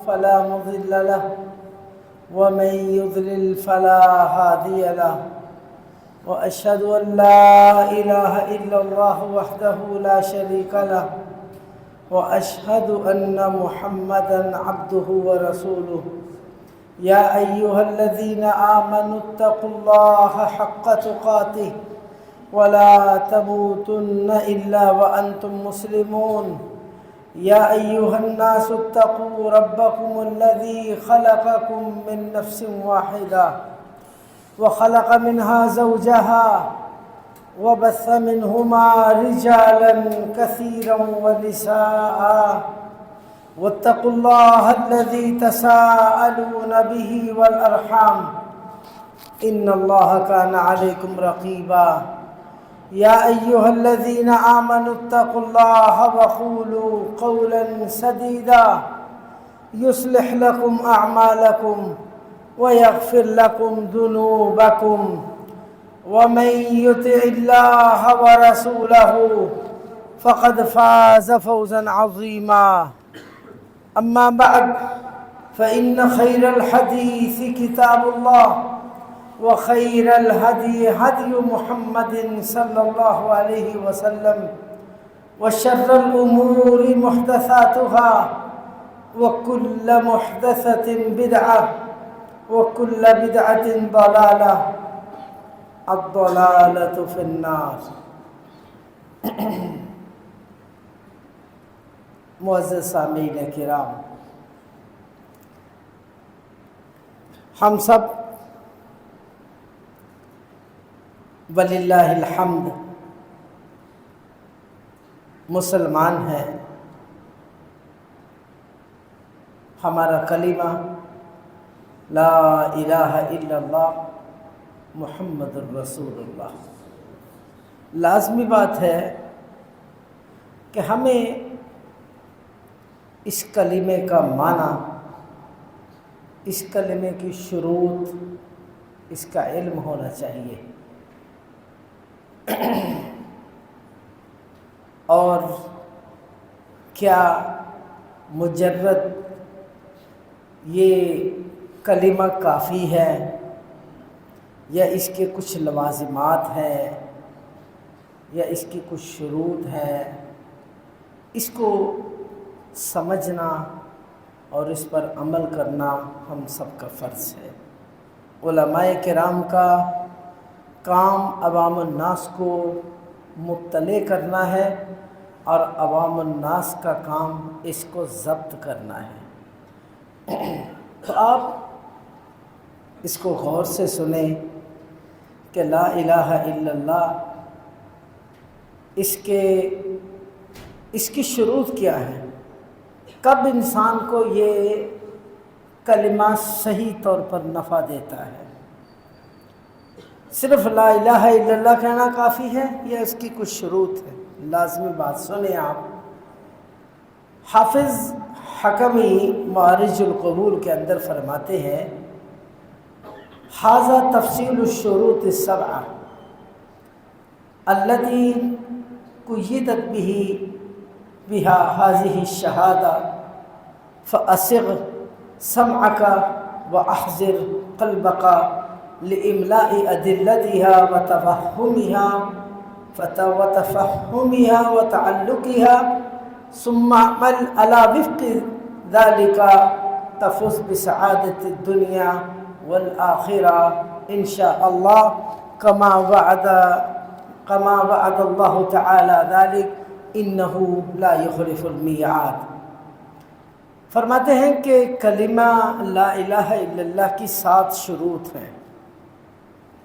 فلا مضل له ومن يضلل فلا هادي له وأشهد أن لا إله إلا الله وحده لا شريك له وأشهد أن محمدًا عبده ورسوله يا أيها الذين آمنوا اتقوا الله حق تقاته ولا تموتن إلا وأنتم مسلمون يا أيها الناس اتقوا ربكم الذي خلقكم من نفس واحدة وخلق منها زوجها وبث منهما رجالا كثيرا ونساء واتقوا الله الذي تساءلون به والأرحام إن الله كان عليكم رقيبا يا أيها الذين آمنوا اتقوا الله وقولوا قولا سديدا يصلح لكم أعمالكم ويغفر لكم ذنوبكم ومن يطع الله ورسوله فقد فاز فوزا عظيما أما بعد فإن خير الحديث كتاب الله وخير الهدي هدي محمد صلى الله عليه وسلم وشر الأمور محدثاتها وكل محدثة بدعة وكل بدعة ضلالة الضلالة في النار۔ معزز سامعین کرام، ہم سب وللہ الحمد مسلمان ہیں۔ ہمارا کلمہ لا الہ الا اللہ محمد الرسول اللہ، لازمی بات ہے کہ ہمیں اس کلمے کا معنی، اس کلمے کی شروط، اس کا علم ہونا چاہیے، اور کیا مجرد یہ کلمہ کافی ہے یا اس کے کچھ لوازمات ہیں یا اس کی کچھ شروط ہے، اس کو سمجھنا اور اس پر عمل کرنا ہم سب کا فرض ہے۔ علماء کرام کا کام عوام الناس کو مطلع کرنا ہے اور عوام الناس کا کام اس کو ضبط کرنا ہے۔ تو آپ اس کو غور سے سنیں کہ لا الہ الا اللہ اس کی شروط کیا ہے، کب انسان کو یہ کلمہ صحیح طور پر نفع دیتا ہے۔ صرف لا الہ الا اللہ کہنا کافی ہے یا اس کی کچھ شروط ہے؟ لازمی بات سنیں آپ۔ حافظ حکمی معارج القبول کے اندر فرماتے ہیں، ھذا تفصیل الشروط السبعہ التي قیدت بها هذه الشهادة فأصغ سمعك وأحضر قلبك لإملاء أدلتها وتفهمها وتعلقها ثم اعمل على وفق ذلك تفوز بسعادة الدنيا والآخرة إن شاء الله كما وعد الله تعالى ذلك إنه لا يخلف الميعاد۔ فرماتے ہیں کہ کلمہ لا الہ الا اللہ کی 7 شروط ہیں،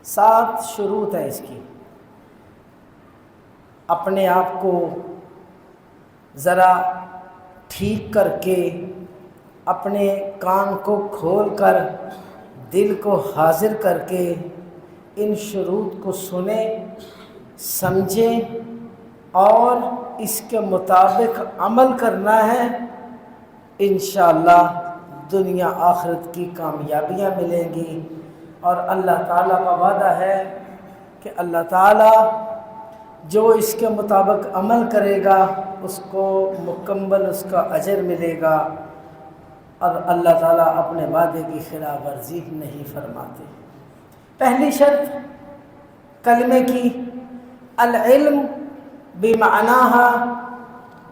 7 شروط ہیں اس کی۔ اپنے آپ کو ذرا ٹھیک کر کے، اپنے کان کو کھول کر، دل کو حاضر کر کے ان شروط کو سنیں، سمجھیں اور اس کے مطابق عمل کرنا ہے۔ انشاءاللہ دنیا آخرت کی کامیابیاں ملیں گی، اور اللہ تعالیٰ کا وعدہ ہے کہ اللہ تعالیٰ جو اس کے مطابق عمل کرے گا اس کو مکمل اس کا اجر ملے گا، اور اللہ تعالیٰ اپنے وعدے کی خلاف ورزی نہیں فرماتے۔ پہلی شرط کلمے کی العلم بمعناها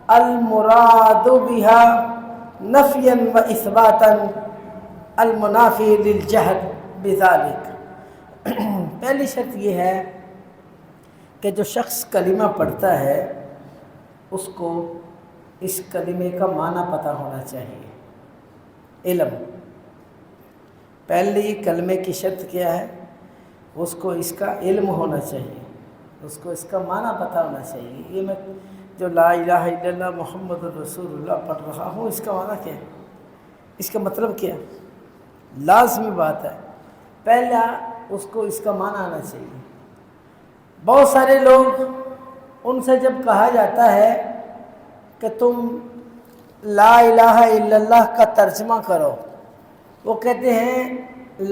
المراد بها نفيا واثباتا المنافی للجہل بذلك۔ پہلی شرط یہ ہے کہ جو شخص کلمہ پڑھتا ہے اس کو اس کلمے کا معنی پتہ ہونا چاہیے۔ علم، پہلی کلمے کی شرط کیا ہے؟ اس کو اس کا علم ہونا چاہیے، اس کو اس کا معنی پتہ ہونا چاہیے۔ یہ میں جو لا الہ الا اللہ محمد الرسول اللہ پڑھ رہا ہوں، اس کا معنی کیا ہے؟ اس کا مطلب کیا ہے؟ لازمی بات ہے، پہلا اس کو اس کا معنی آنا چاہیے۔ بہت سارے لوگ، ان سے جب کہا جاتا ہے کہ تم لا الہ الا اللہ کا ترجمہ کرو، وہ کہتے ہیں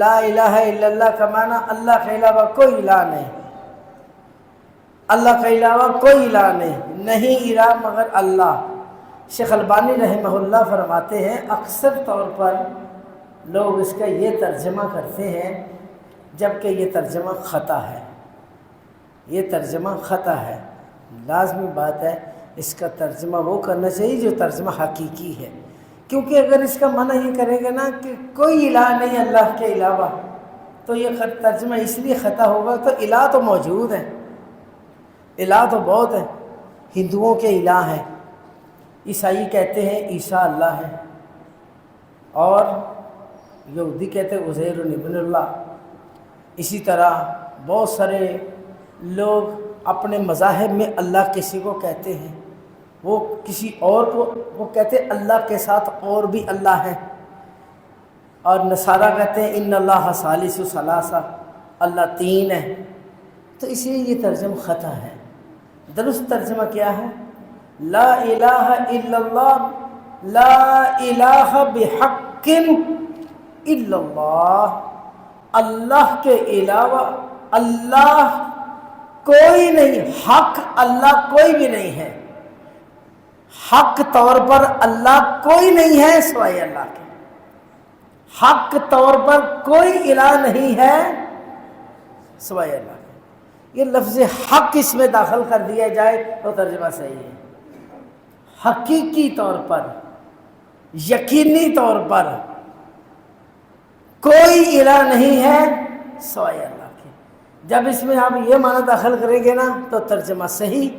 لا الہ الا اللہ کا معنی اللہ کے علاوہ کوئی الہ نہیں، اللہ کے علاوہ کوئی الہ نہیں الہ مگر اللہ۔ شیخ البانی رحمہ اللہ فرماتے ہیں اکثر طور پر لوگ اس کا یہ ترجمہ کرتے ہیں، جبکہ یہ ترجمہ خطا ہے، یہ ترجمہ خطا ہے۔ لازمی بات ہے اس کا ترجمہ وہ کرنا چاہیے جو ترجمہ حقیقی ہے، کیونکہ اگر اس کا معنی یہ کرے گا نا کہ کوئی الہ نہیں اللہ کے علاوہ، تو یہ ترجمہ اس لیے خطا ہوگا۔ تو الہ تو موجود ہیں، الہ تو بہت ہیں، ہندوؤں کے الہ ہیں، عیسائی کہتے ہیں عیسیٰ اللہ ہے، اور یہودی کہتے ہیں عزیر ابن اللہ۔ اسی طرح بہت سارے لوگ اپنے مذاہب میں اللہ کسی کو کہتے ہیں، وہ کسی اور کو وہ کہتے ہیں اللہ کے ساتھ اور بھی اللہ ہے، اور نصارہ کہتے ہیں ان اللہ ثالث ثلاثہ، اللہ تین ہے۔ تو اس لیے یہ ترجمہ خطا ہے۔ درست ترجمہ کیا ہے؟ لا الہ الا اللہ، لا الہ بحق الا اللہ، اللہ کے علاوہ اللہ کوئی نہیں، حق اللہ کوئی بھی نہیں ہے، حق طور پر اللہ کوئی نہیں ہے سوائے اللہ کے، حق طور پر کوئی الہ نہیں ہے سوائے اللہ کے۔ یہ لفظ حق اس میں داخل کر دیا جائے تو ترجمہ صحیح ہے۔ حقیقی طور پر، یقینی طور پر کوئی الہ نہیں ہے سوائے اللہ کے۔ جب اس میں آپ یہ معنی داخل کریں گے نا تو ترجمہ صحیح،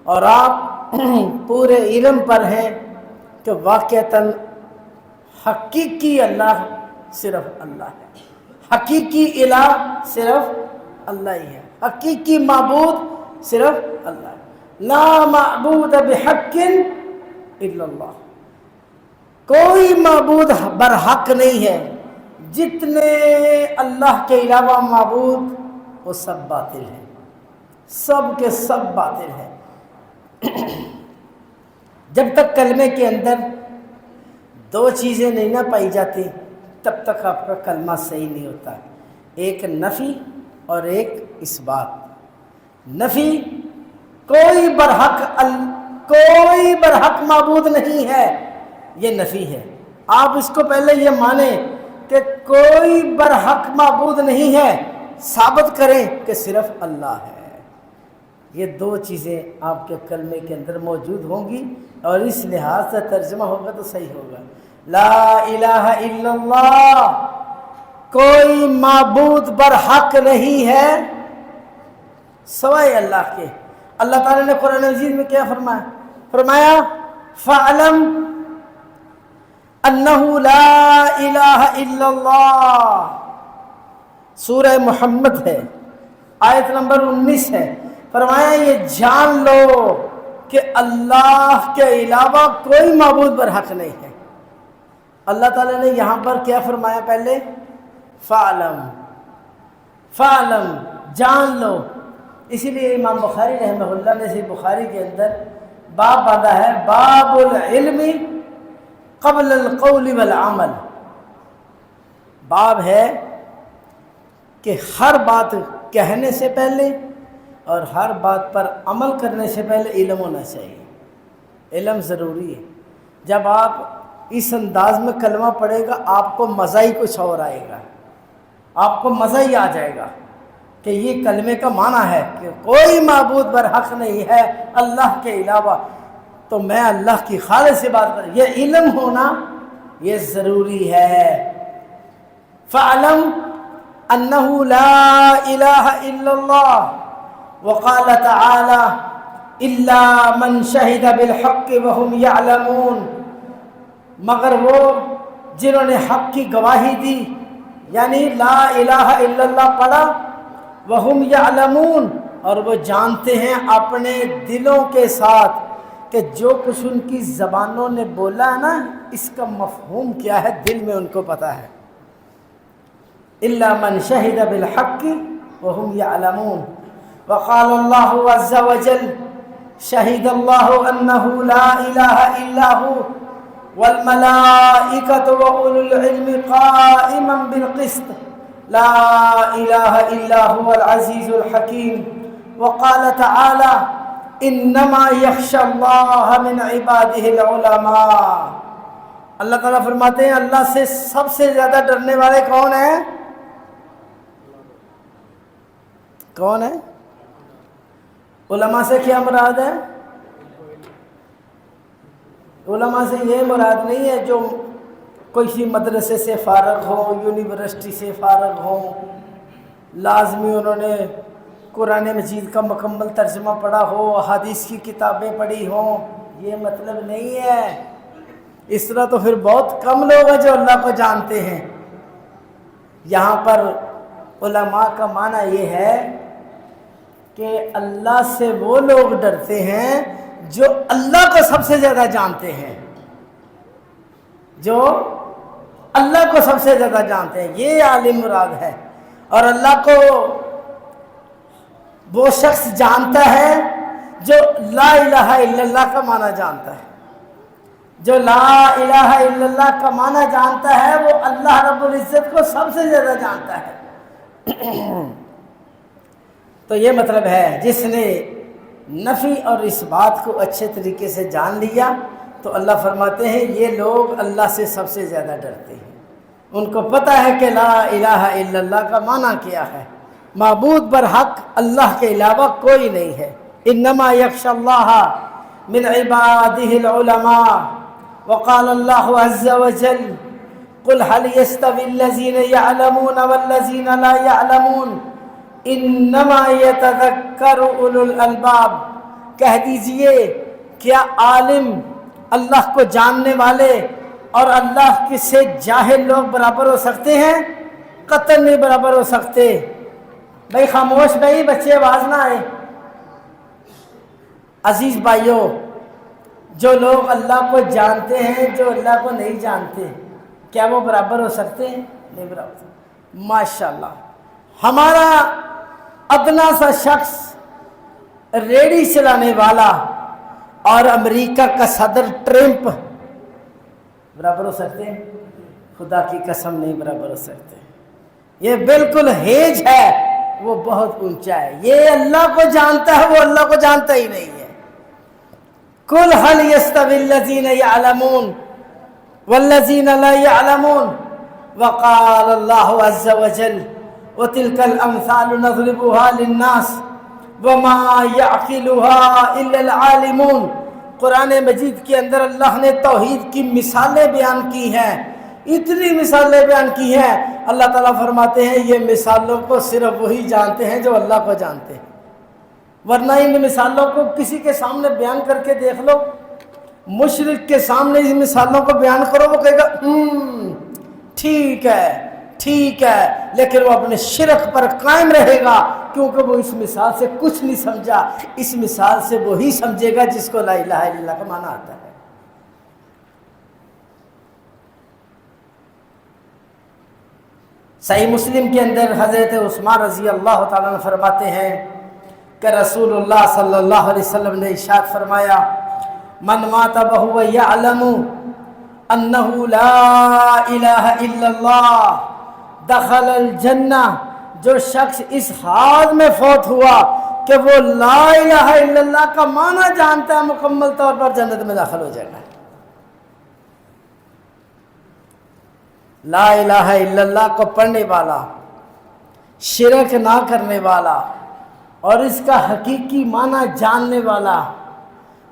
اور آپ پورے علم پر ہیں کہ واقعتاً حقیقی اللہ صرف اللہ ہے، حقیقی الہ صرف اللہ ہی ہے، حقیقی معبود صرف اللہ ہے۔ لا معبود بحق الا اللہ، کوئی معبود برحق نہیں ہے، جتنے اللہ کے علاوہ معبود وہ سب باطل ہیں، سب کے سب باطل ہیں۔ جب تک کلمے کے اندر دو چیزیں نہیں نہ پائی جاتی تب تک آپ کا کلمہ صحیح نہیں ہوتا، ایک نفی اور ایک اس بات۔ نفی، کوئی برحق معبود نہیں ہے، یہ نفی ہے۔ آپ اس کو پہلے یہ مانیں کہ کوئی برحق معبود نہیں ہے، ثابت کریں کہ صرف اللہ ہے۔ یہ دو چیزیں آپ کے کلمے کے اندر موجود ہوں گی، اور اس لحاظ سے ترجمہ ہوگا تو صحیح ہوگا۔ لا الہ الا اللہ، کوئی معبود برحق نہیں ہے سوائے اللہ کے۔ اللہ تعالیٰ نے قرآن مجید میں کیا فرمایا؟ فرمایا فَاعْلَمْ أَنَّهُ لَا إِلَهَ إِلَّا اللَّهُ، سورہ محمد ہے، آیت نمبر 19 ہے۔ فرمایا یہ جان لو کہ اللہ کے علاوہ کوئی معبود برحق نہیں ہے۔ اللہ تعالیٰ نے یہاں پر کیا فرمایا؟ پہلے فَاعْلَمْ، جان لو۔ اسی لیے امام بخاری رحمہ اللہ نے صحیح بخاری کے اندر باب باندھا ہے، باب العلم قبل القول والعمل۔ باب ہے کہ ہر بات کہنے سے پہلے اور ہر بات پر عمل کرنے سے پہلے علم ہونا چاہیے، علم ضروری ہے۔ جب آپ اس انداز میں کلمہ پڑھے گا آپ کو مزہ ہی کچھ اور آئے گا، آپ کو مزہ ہی آ جائے گا کہ یہ کلمے کا معنی ہے کہ کوئی معبود برحق نہیں ہے اللہ کے علاوہ، تو میں اللہ کی خالص سے بات کروں، یہ علم ہونا یہ ضروری ہے۔ فَاعْلَمْ أَنَّهُ لَا إِلَهَ إِلَّا اللَّهُ وَقَالَ تَعَالَى إِلَّا مَنْ شَهِدَ بِالْحَقِّ وَهُمْ يَعْلَمُونَ، مگر وہ جنہوں نے حق کی گواہی دی، یعنی لا الہ الا اللہ پڑھا، وَهُمْ يَعْلَمُونَ، اور وہ جانتے ہیں اپنے دلوں کے ساتھ کہ جو کچھ ان کی زبانوں نے بولا ہے نا اس کا مفہوم کیا ہے، دل میں ان کو پتہ ہے۔ إِلَّا مَنْ شَهِدَ بِالْحَقِّ وَهُمْ يَعْلَمُونَ وَقَالَ اللَّهُ عَزَّ وَجَلَّ شَهِدَ اللَّهُ أَنَّهُ لَا إِلَهَ إِلَّا هُوَ وَالْمَلَائِكَةُ وَأُولُو الْعِلْمِ قَائِمًا بِالْقِسْطِ لَا إِلَهَ إِلَّا هُوَ الْعَزِيزُ الْحَكِيمُ وَقَالَ تَعَالَى إِنَّمَا يَخْشَى اللَّهَ مِنْ عِبَادِهِ الْعُلَمَاءُ، اللہ تعالیٰ فرماتے ہیں اللہ سے سب سے زیادہ ڈرنے والے کون ہیں؟ کون ہے؟ علماء سے کیا مراد ہے؟ علماء سے یہ مراد نہیں ہے جو کسی مدرسے سے فارغ ہو، یونیورسٹی سے فارغ ہو، لازمی انہوں نے قرآن مجید کا مکمل ترجمہ پڑھا ہو، حدیث کی کتابیں پڑھی ہوں، یہ مطلب نہیں ہے۔ اس طرح تو پھر بہت کم لوگ ہیں جو اللہ کو جانتے ہیں۔ یہاں پر علماء کا معنی یہ ہے کہ اللہ سے وہ لوگ ڈرتے ہیں جو اللہ کو سب سے زیادہ جانتے ہیں، جو اللہ کو سب سے زیادہ جانتے ہیں، یہ عالم مراد ہے۔ اور اللہ کو وہ شخص جانتا ہے جو لا الہ الا اللہ کا معنی جانتا ہے، جو لا الہ الا اللہ کا معنی جانتا ہے وہ اللہ رب العزت کو سب سے زیادہ جانتا ہے۔ تو یہ مطلب ہے جس نے نفی اور اس بات کو اچھے طریقے سے جان لیا تو اللہ فرماتے ہیں یہ لوگ اللہ سے سب سے زیادہ ڈرتے ہیں، ان کو پتہ ہے کہ لا الہ الا اللہ کا معنی کیا ہے، معبود برحق اللہ کے علاوہ کوئی نہیں ہے۔ انما یخشی اللہ من عبادہ العلماء وقال اللہ عز وجل قل هل يستوي الذين يعلمون والذين لا يعلمون انما يتذكر اولو الالباب، کہہ دیجئے کیا عالم اللہ کو جاننے والے اور اللہ کے سے جاہل لوگ برابر ہو سکتے ہیں؟ قطعاً نہیں برابر ہو سکتے۔ بھائی خاموش بھائی، بچے آواز نہ آئے۔ عزیز بھائیوں، جو لوگ اللہ کو جانتے ہیں جو اللہ کو نہیں جانتے، کیا وہ برابر ہو سکتے ہیں؟ نہیں برابر۔ ماشاءاللہ، ہمارا ادنا سا شخص ریڑھی چلانے والا اور امریکہ کا صدر ٹرمپ برابر ہو سکتے ہیں؟ خدا کی قسم نہیں برابر ہو سکتے۔ یہ بالکل ہیج ہے، وہ بہت اونچا ہے۔ یہ اللہ کو جانتا ہے، وہ اللہ کو جانتا ہی نہیں ہے۔ قل هل يستوي الذين يعلمون والذين لا يعلمون وقال الله عز وجل وتلك الامثال نضربها للناس وما يعقلها الا العالمون۔ قرآن مجید کے اندر اللہ نے توحید کی مثالیں بیان کی ہیں، اتنی مثالیں بیان کی ہیں، اللہ تعالیٰ فرماتے ہیں یہ مثالوں کو صرف وہی جانتے ہیں جو اللہ کو جانتے ہیں، ورنہ ان مثالوں کو کسی کے سامنے بیان کر کے دیکھ لو، مشرک کے سامنے ان مثالوں کو بیان کرو، وہ کہے گا ٹھیک ہے ٹھیک ہے، لیکن وہ اپنے شرک پر قائم رہے گا کیونکہ وہ اس مثال سے کچھ نہیں سمجھا۔ اس مثال سے وہی سمجھے گا جس کو لا الہ الا اللہ کا معنی آتا ہے۔ صحیح مسلم کے اندر حضرت عثمان رضی اللہ تعالیٰ عنہ فرماتے ہیں کہ رسول اللہ صلی اللہ علیہ وسلم نے ارشاد فرمایا من مات وهو يعلم انه لا الہ الا اللہ دخل الجنہ، جو شخص اس حال میں فوت ہوا کہ وہ لا الہ الا اللہ کا معنی جانتا ہے مکمل طور پر، جنت میں داخل ہو جائے گا۔ لا الہ الا اللہ کو پڑھنے والا، شرک نہ کرنے والا اور اس کا حقیقی معنی جاننے والا،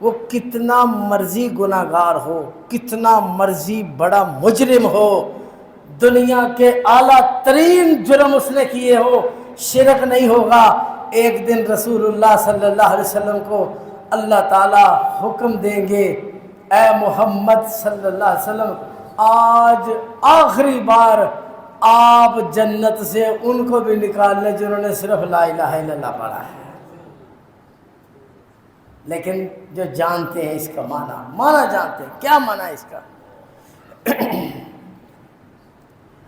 وہ کتنا مرضی گناہ گار ہو، کتنا مرضی بڑا مجرم ہو، دنیا کے اعلیٰ ترین جرم اس نے کیے ہو، شرک نہیں ہوگا۔ ایک دن رسول اللہ صلی اللہ علیہ وسلم کو اللہ تعالیٰ حکم دیں گے، اے محمد صلی اللہ علیہ وسلم، آج آخری بار آپ جنت سے ان کو بھی نکال لیں جنہوں نے صرف لا الہ الا اللہ پڑھا ہے۔ لیکن جو جانتے ہیں اس کا معنی جانتے ہیں، کیا معنی ہے اس کا؟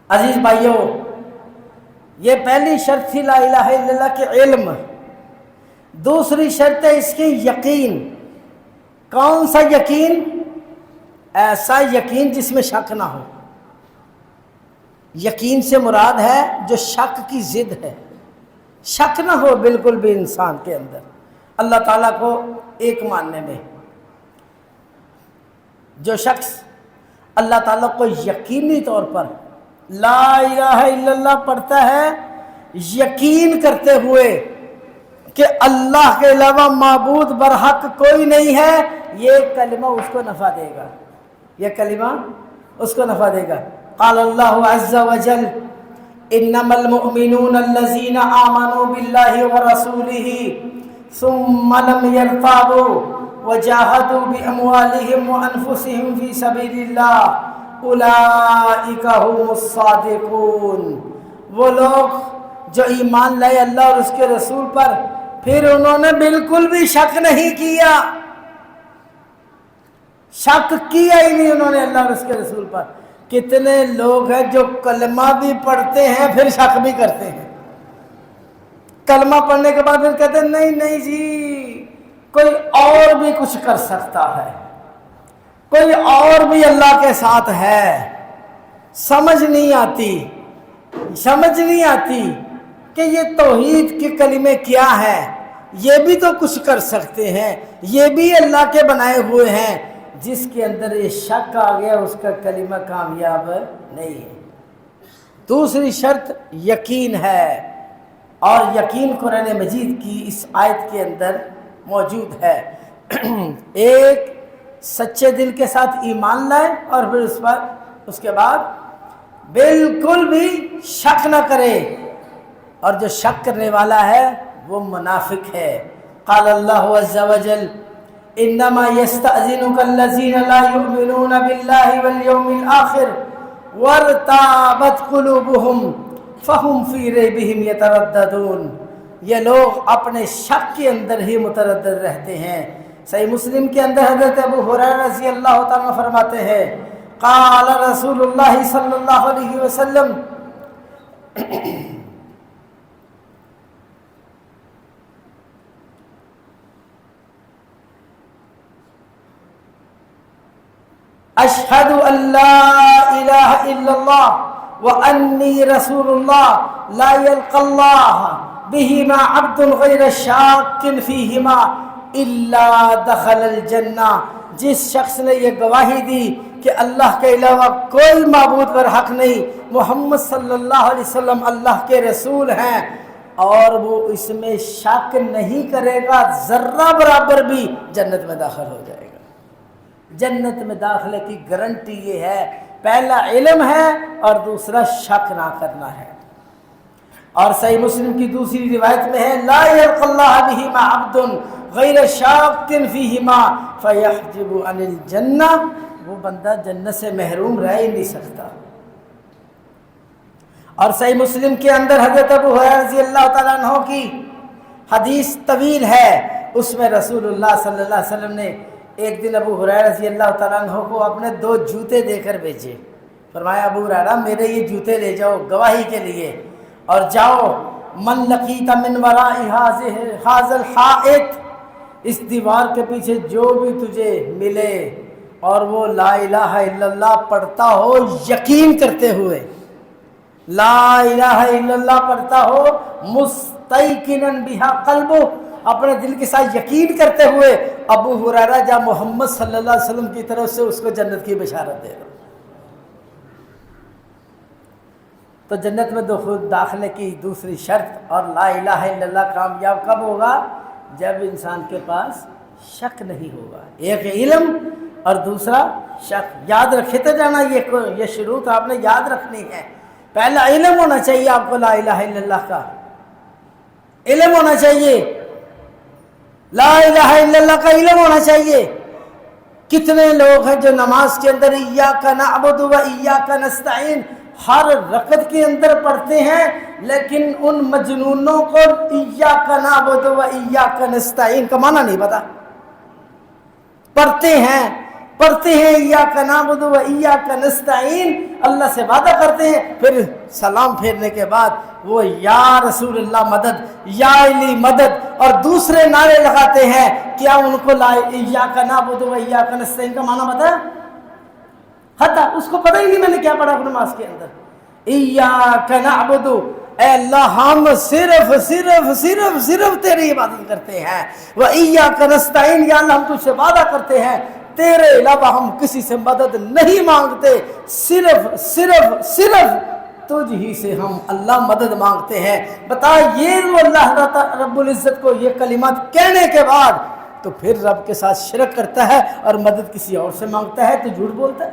عزیز بھائیوں، یہ پہلی شرط تھی لا الہ الا اللہ کے علم۔ دوسری شرط ہے اس کی یقین۔ کون سا یقین؟ ایسا یقین جس میں شک نہ ہو۔ یقین سے مراد ہے جو شک کی ضد ہے، شک نہ ہو بالکل بھی انسان کے اندر اللہ تعالیٰ کو ایک ماننے میں۔ جو شخص اللہ تعالیٰ کو یقینی طور پر لا الہ الا اللہ پڑھتا ہے، یقین کرتے ہوئے کہ اللہ کے علاوہ معبود برحق کوئی نہیں ہے، یہ کلمہ اس کو نفع دے گا، یہ کلمہ اس کو نفع دے گا۔ قال اللہ عز وجل انما المؤمنون الذین آمنوا باللہ ورسولہ ثم لم يرتابوا وجاہدوا باموالہم وانفسہم فی سبیل اللہ اولئک هم الصادقون۔ وہ لوگ جو ایمان لائے اللہ اور اس کے رسول پر، پھر انہوں نے بالکل بھی شک نہیں کیا، شک کیا ہی نہیں انہوں نے اللہ اور اس کے رسول پر۔ کتنے لوگ ہیں جو کلمہ بھی پڑھتے ہیں پھر شک بھی کرتے ہیں، کلمہ پڑھنے کے بعد پھر کہتے ہیں نہیں جی کوئی اور بھی کچھ کر سکتا ہے، کوئی اور بھی اللہ کے ساتھ ہے۔ سمجھ نہیں آتی کہ یہ توحید کے کلمے کیا ہے، یہ بھی تو کچھ کر سکتے ہیں، یہ بھی اللہ کے بنائے ہوئے ہیں۔ جس کے اندر یہ شک آ گیا اس کا کلمہ کامیاب نہیں ہے۔ دوسری شرط یقین ہے، اور یقین قرآن مجید کی اس آیت کے اندر موجود ہے۔ ایک سچے دل کے ساتھ ایمان لائے اور پھر اس کے بعد بالکل بھی شک نہ کرے، اور جو شک کرنے والا ہے وہ منافق ہے۔ قال اللہ عز وجل انما یستأذنک الذین لا یؤمنون باللہ والیوم الآخر وارتابت قلوبہم فہم فی ریبہم یترددون۔ یہ لوگ اپنے شک کے اندر ہی متردد رہتے ہیں۔ صحیح مسلم کے اندر حضرت ابو ہریرہ رضی اللہ تعالیٰ فرماتے ہیں قال رسول اللہ صلی اللہ علیہ وسلم اشہد ان لا الہ الا اللہ وانی رسول اللہ لا یلقى اللہ بہما عبد غیر شاک فیہما الا دخل الجنہ۔ جس شخص نے یہ گواہی دی کہ اللہ کے علاوہ کوئی معبود برحق نہیں، محمد صلی اللہ علیہ وسلم اللہ کے رسول ہیں، اور وہ اس میں شک نہیں کرے گا ذرہ برابر بھی، جنت میں داخل ہو جائے گا۔ جنت میں داخلے کی گارنٹی یہ ہے، پہلا علم ہے اور دوسرا شک نہ کرنا ہے۔ اور صحیح مسلم کی دوسری روایت میں ہے لا یلقى اللہ بہما عبد غیر شاک فیہما فیحجب عن الجنہ۔ وہ بندہ جنت سے محروم رہ ہی نہیں سکتا۔ اور صحیح مسلم کے اندر حضرت ابو ہریرہ رضی اللہ تعالیٰ عنہ کی حدیث طویل ہے، اس میں رسول اللہ صلی اللہ علیہ وسلم نے ایک دن ابو ہریرہ رضی اللہ تعالیٰ عنہ کو اپنے 2 جوتے دے کر بھیجے۔ فرمایا ابو ہریرہ میرے یہ جوتے لے جاؤ گواہی کے لیے، اور جاؤ من لقیت من وراء ھذا الحائط، اس دیوار کے پیچھے جو بھی تجھے ملے اور وہ لا الہ الا اللہ پڑھتا ہو یقین کرتے ہوئے، لا الہ الا اللہ پڑھتا ہو مستیقنا بہا قلبہ، اپنے دل کے ساتھ یقین کرتے ہوئے، ابو ہریرہ جا محمد صلی اللہ علیہ وسلم کی طرف سے اس کو جنت کی بشارت دے رہا۔ تو جنت میں داخلے کی دوسری شرط اور لا الہ الا اللہ کامیاب کب ہوگا؟ جب انسان کے پاس شک نہیں ہوگا. ایک علم اور دوسرا شک. یاد رکھتے جانا، یہ شروط آپ نے یاد رکھنی ہے. پہلا علم ہونا چاہیے آپ کو لا الہ الا اللہ کا، علم ہونا چاہیے، لا الہ الا اللہ کا علم ہونا چاہیے. کتنے لوگ ہیں جو نماز کے اندر ایاک نعبد و ایاک نستعین ہر رکعت کے اندر پڑھتے ہیں، لیکن ان مجنونوں کو ایاک نعبد و ایاک نستعین کا معنی نہیں پتا. پڑھتے ہیں ایاک نعبد و ایاک نستعین، اللہ سے وعدہ کرتے ہیں، پھر سلام پھیرنے کے بعد وہ یا رسول اللہ مدد، یا علی مدد اور دوسرے نعرے لگاتے ہیں. کیا ان کو ایاک نعبد و ایاک نستعین کا معنی پتا ہے؟ حتی اس کو پتہ ہی نہیں میں نے کیا پڑھا نماز کے اندر. ایاک نعبد، اے اللہ ہم صرف تیری عبادت کرتے ہیں. وَإِيَّاكَ نَسْتَعِينُ، یا اللہ ہم تجھ سے وعدہ کرتے ہیں تیرے علاوہ ہم کسی سے مدد نہیں مانگتے، صرف تجھ ہی سے ہم اللہ مدد مانگتے ہیں. بتا یہ وہ اللہ رب العزت کو یہ کلمات کہنے کے بعد تو پھر رب کے ساتھ شرک کرتا ہے اور مدد کسی اور سے مانگتا ہے تو جھوٹ بولتا ہے.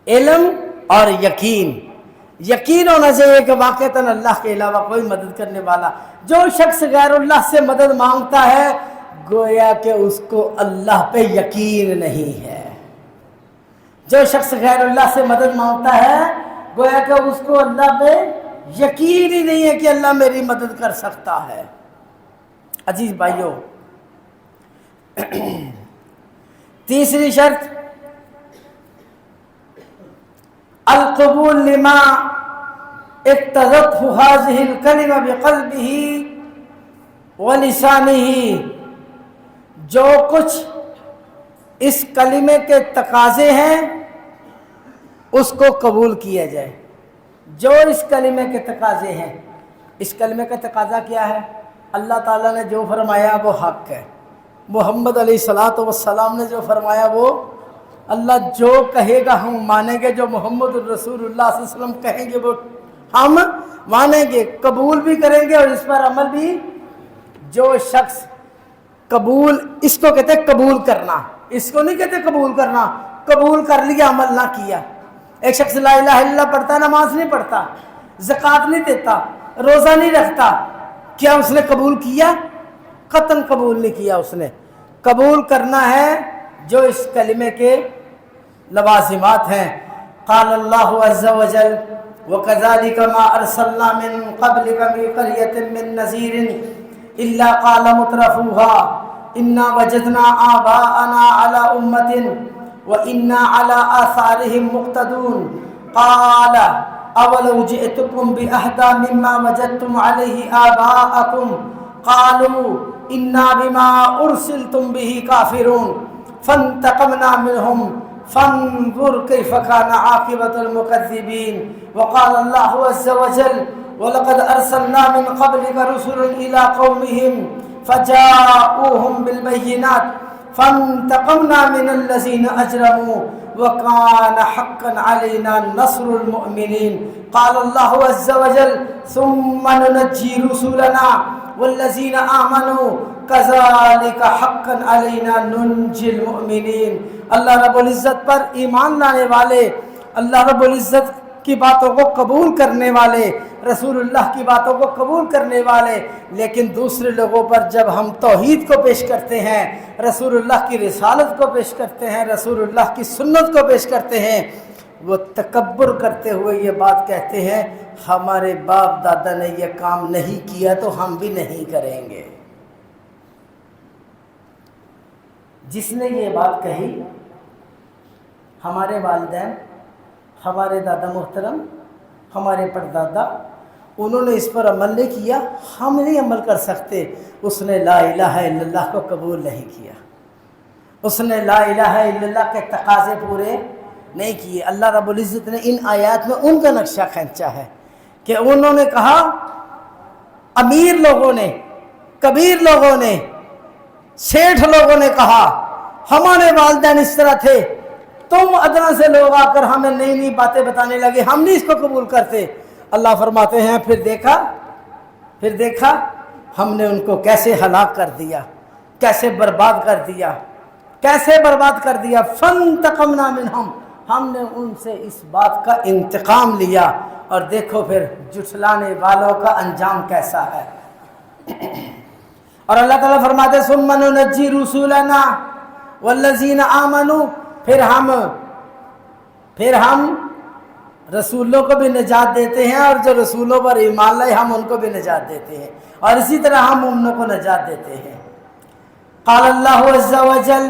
علم اور یقین ہونا چاہیے کہ واقعتاً اللہ کے علاوہ کوئی مدد کرنے والا. جو شخص غیر اللہ سے مدد مانگتا ہے گویا کہ اس کو اللہ پہ یقین نہیں ہے. جو شخص غیر اللہ سے مدد مانگتا ہے گویا کہ اس کو اللہ پہ یقین ہی نہیں ہے کہ اللہ میری مدد کر سکتا ہے. عزیز بھائیوں، تیسری شرط القبول لما اقتضته هذه الكلمة بقلبه ولسانه، جو کچھ اس کلمے کے تقاضے ہیں اس کو قبول کیا جائے. جو اس کلمے کے تقاضے ہیں، اس کلمے کا تقاضا کیا ہے؟ اللہ تعالیٰ نے جو فرمایا وہ حق ہے، محمد علیہ الصلوۃ والسلام نے جو فرمایا وہ اللہ جو کہے گا ہم مانیں گے، جو محمد الرسول اللہ صلی اللہ علیہ وسلم کہیں گے وہ ہم مانیں گے، قبول بھی کریں گے اور اس پر عمل بھی. جو شخص قبول، اس کو کہتے ہیں قبول کرنا، اس کو نہیں کہتے قبول کرنا. قبول کر لیا عمل نہ کیا. ایک شخص لا الہ الا اللہ پڑھتا، نماز نہیں پڑھتا، زکوٰۃ نہیں دیتا، روزہ نہیں رکھتا، کیا اس نے قبول کیا؟ قطعاً قبول نہیں کیا. اس نے قبول کرنا ہے جو اس کلمے کے لوازمات ہیں. قال اللہ عز وجل وَكَذَلِكَ مَا أَرْسَلْنَا مِن قَبْلِكَ مِن قَرْيَةٍ مِّن نَذِيرٍ إِلَّا قَالَ مُتْرَفُوهَا إِنَّا وَجَدْنَا آبَاءَنَا عَلَى أُمَّةٍ وَإِنَّا عَلَى آثَارِهِم مُقْتَدُونَ قَالَ أَوَلَوْ جِئْتُكُمْ بِأَهْدَىٰ مِمَّا وَجَدتُّمْ عَلَيْهِ آبَاءَكُمْ قَالُوا إِنَّا بِمَا أُرْسِلْتُمْ بِهِ كَافِرُونَ فانتقمنا منهم فانظر كيف كان عاقبة المكذبين. وقال الله عز وجل ولقد أرسلنا من قبلك رسلا إلى قومهم فجاءوهم بالبينات فانتقمنا من الذين أجرموا وكان حقا علينا نصر المؤمنين. قال الله عز وجل ثم ننجي رسلنا والذين آمنوا كذلك حقا علينا ننجي المؤمنين. اللہ رب العزت پر ایمان لانے والے، اللہ رب العزت کی باتوں کو قبول کرنے والے، رسول اللہ کی باتوں کو قبول کرنے والے، لیکن دوسرے لوگوں پر جب ہم توحید کو پیش کرتے ہیں، رسول اللہ کی رسالت کو پیش کرتے ہیں، رسول اللہ کی سنت کو پیش کرتے ہیں، وہ تکبر کرتے ہوئے یہ بات کہتے ہیں ہمارے باپ دادا نے یہ کام نہیں کیا تو ہم بھی نہیں کریں گے. جس نے یہ بات کہی ہمارے والدین، ہمارے دادا محترم، ہمارے پردادا، انہوں نے اس پر عمل نہیں کیا، ہم نہیں عمل کر سکتے. اس نے لا الہ الا اللہ کو قبول نہیں کیا، اس نے لا الہ الا اللہ کے تقاضے پورے نہیں کیے. اللہ رب العزت نے ان آیات میں ان کا نقشہ کھینچا ہے کہ انہوں نے کہا، امیر لوگوں نے، کبیر لوگوں نے، سیٹھ لوگوں نے کہا ہمارے والدین اس طرح تھے، تم ادنا سے لوگ آ کر ہمیں نئی نئی باتیں بتانے لگے، ہم نہیں اس کو قبول کرتے۔ اللہ فرماتے ہیں پھر دیکھا ہم نے ان کو کیسے ہلاک کر دیا، کیسے برباد کر دیا۔ فانتقمنا منہم، ہم نے ان سے اس بات کا انتقام لیا، اور دیکھو پھر جھٹلانے والوں کا انجام کیسا ہے۔ اور اللہ تعالیٰ فرماتے ثم ننجی رسولنا والذین آمنوا، پھر ہم رسولوں کو بھی نجات دیتے ہیں، اور جو رسولوں پر ایمان لائے ہم ان کو بھی نجات دیتے ہیں، اور اسی طرح ہم مومنوں کو نجات دیتے ہیں۔ قال اللہ عز وجل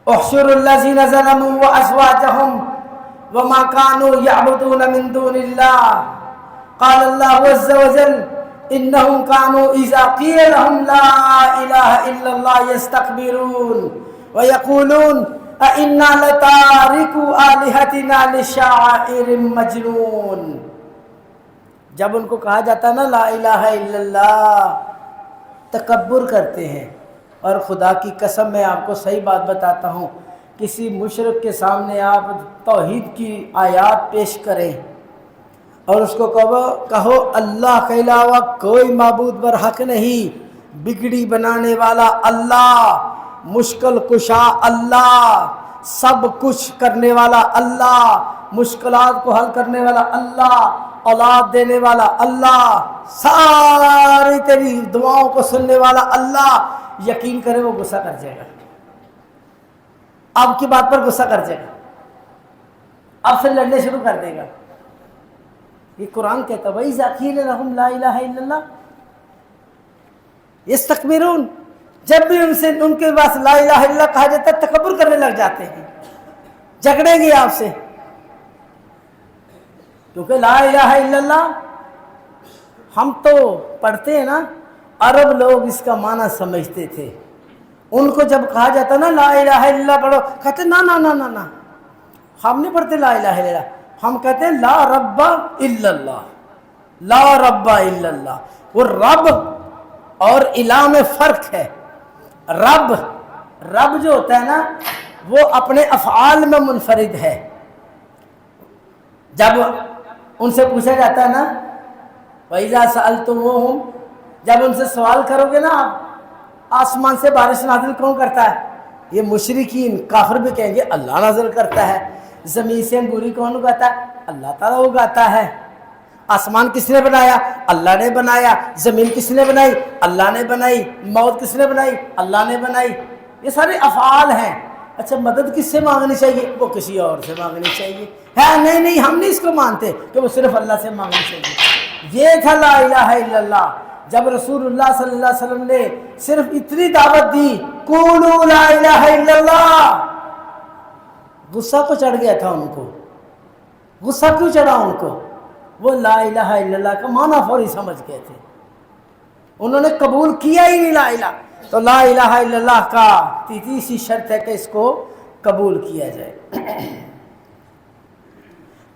احشروا الذین ظلموا وازواجهم وما كانوا يعبدون من دون الله قال الله عز وجل انهم كانوا اذا قيل لهم لا اله الا الله يستكبرون ويقولون أئنا لتاركوا آلهتنا لشاعر مجنون۔ جب ان کو کہا جاتا نا لا الہ الا اللہ، تکبر کرتے ہیں۔ اور خدا کی قسم میں آپ کو صحیح بات بتاتا ہوں، کسی مشرک کے سامنے آپ توحید کی آیات پیش کریں اور اس کو کہو اللہ کے علاوہ کوئی معبود برحق نہیں، بگڑی بنانے والا اللہ، مشکل کشا اللہ، سب کچھ کرنے والا اللہ، مشکلات کو حل کرنے والا اللہ، اولاد دینے والا اللہ، ساری تیری دعاؤں کو سننے والا اللہ، یقین کرے وہ غصہ کر جائے گا، آپ کی بات پر غصہ کر جائے گا، آپ سے لڑنے شروع کر دے گا۔ یہ قرآن کہتا ہے وَإِذَا قِيلَ لَهُمْ لَا إِلَهَ إِلَّا اللَّهُ يَسْتَكْبِرُونَ، جب بھی ان کے پاس لا الہ الا اللہ کہا جاتا ہے تکبر کرنے لگ جاتے ہیں، جھگڑیں گے آپ سے، کیونکہ لا الہ الا اللہ ہم تو پڑھتے ہیں نا، عرب لوگ اس کا معنی سمجھتے تھے، ان کو جب کہا جاتا نا لا الہ الا اللہ پڑھو، کہتے نا نا نا نا نا، ہم نہیں پڑھتے لا الہ الا اللہ، ہم کہتے ہیں لا رب الا اللہ، لا رب الا اللہ۔ وہ رب اور الہ میں فرق ہے۔ رب جو ہوتا ہے نا وہ اپنے افعال میں منفرد ہے۔ جب ان سے پوچھا جاتا ہے نا وَإِذَا سَأَلْتُمُوهُمْ، جب ان سے سوال کرو گے نا آپ آسمان سے بارش نازل کون کرتا ہے، یہ مشرکین کافر بھی کہیں گے اللہ نازل کرتا ہے۔ زمین سے انگوری کون اگاتا ہے، اللہ تعالیٰ اگاتا ہے۔ آسمان کس نے بنایا، اللہ نے بنایا۔ زمین کس نے بنائی، اللہ نے بنائی۔ موت کس نے بنائی، اللہ نے بنائی۔ یہ سارے افعال ہیں۔ اچھا مدد کس سے مانگنی چاہیے، وہ کسی اور سے مانگنی چاہیے ہے؟ نہیں ہم نہیں اس کو مانتے کہ وہ صرف اللہ سے مانگنی چاہیے۔ یہ تھا لا الہ الا اللہ۔ جب رسول اللہ صلی اللہ علیہ وسلم نے صرف اتنی دعوت دی قولوا لا الہ الا اللہ، غصہ کو چڑھ گیا تھا ان کو۔ غصہ کیوں چڑھا ان کو؟ وہ لا الہ الا اللہ کا معنی فوری سمجھ گئے تھے، انہوں نے قبول کیا ہی نہیں لا الہ۔ تو لا الہ الا اللہ کا تیسری شرط ہے کہ اس کو قبول کیا جائے۔